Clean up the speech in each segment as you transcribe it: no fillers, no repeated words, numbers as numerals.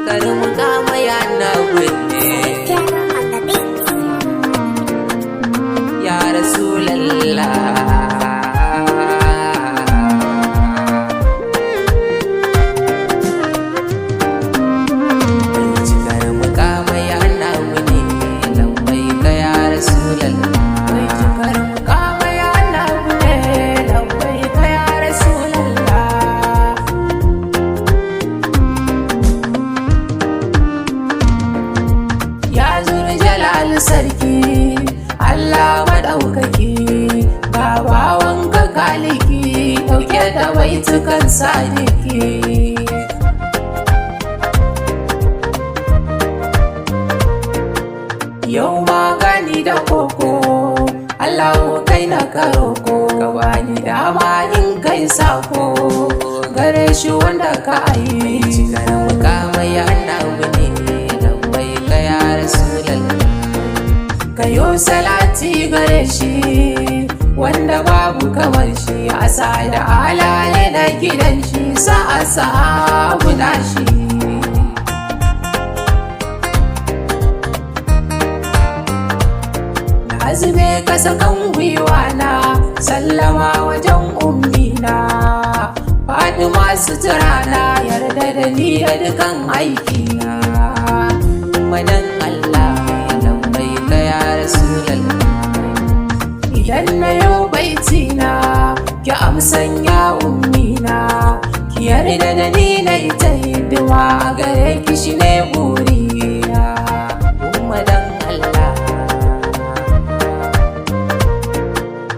cikar mukamai annabi ne ya Rasulallah. Cikar mukamai annabi ne labbaika ya Rasulallah. Cikar mukamai annabi ne labbaika ya Rasulallah. Ya zuri jalal sarki Allah maɗaukaki, ga bawanka kaliki ɗauke da baitukan sadiki. Yau magani da koko Allah kai na karoko, ka bani dama in kai sako gare shi wanda ka yi. Cikar mukamai annabi ne labbaika ya Rasulallah. Kayo salati gare shi wanda babu kamar shi, asa da alaye na gidan shi sa'a sahabu na shi. Na zube kasa kan gwiwa na sallama wajen ummina Fatima sutura na yarda da ni da dukan aikina. Madan Allah labbaika ya Rasulallah. Idan na yau baitina ki amsan ya ummina, ki yarda da ni na ita hidima a gare ki shi ne burina. Madan Allah.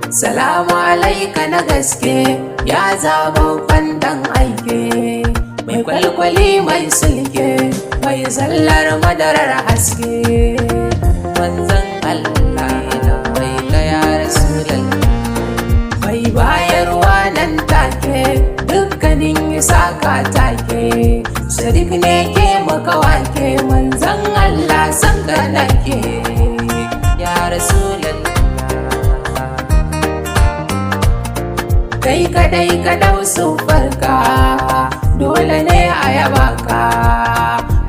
Salamu alaika na gaske ya zababban dan aike, mai kwalkwali mai sulke mai zallar madarar haske. Manzon Allah labbaika ya Rasulallah. Mai bayarwa nan take dukkanin isa ka take, sadiq ne ke maka wake manzon Allah san ka nake ya Rasulallah. Kai kadai ka dau sufarka dole ne a yaba ka,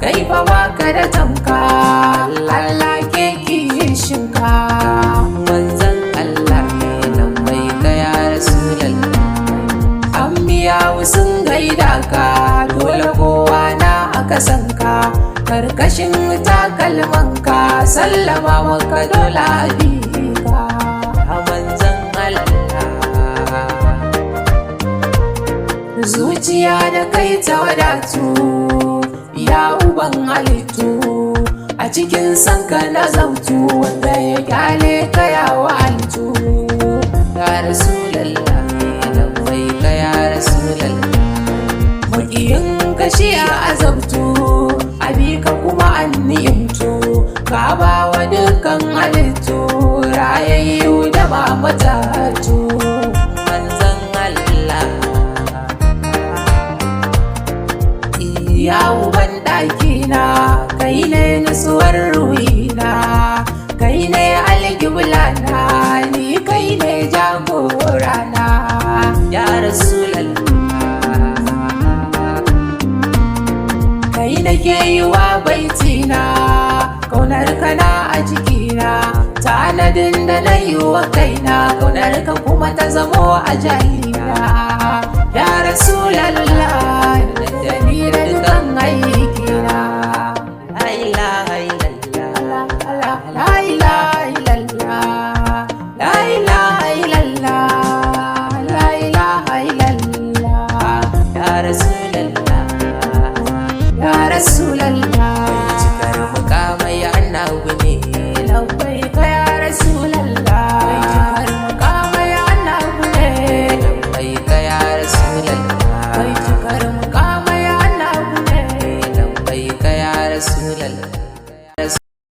kai fa baka da tamka Allah ke kishinka. Manzon Allah labbaika ya Rasulallah. Anbiyawu sun gaida ka dole kowa na aka san ka, karkashin takalmanka sallama maka dole abika. Manzon Allah. Zuciya da kai ta wadatu ya uban halittu, a cikin sanka na zautu wanda ya kyale ka ya wahaltu. Ya Rasulallah labbaika ya Rasulallah. Maƙiyin kashi a azabtu abika kuma an ni'imtu, ka ba wa dukkan halittu rayayyu da ba matattu. Ya uban ɗakina kai ne nutsuwar ruhina, kai ne alƙiblana ni kai ne jagorana ya Rasulallah. Kai nake yi wa baitina kaunar kana a jikina, tanadin da na yi wa kaina kaunar ka kuma ta zamo a jalina ya Rasulallah.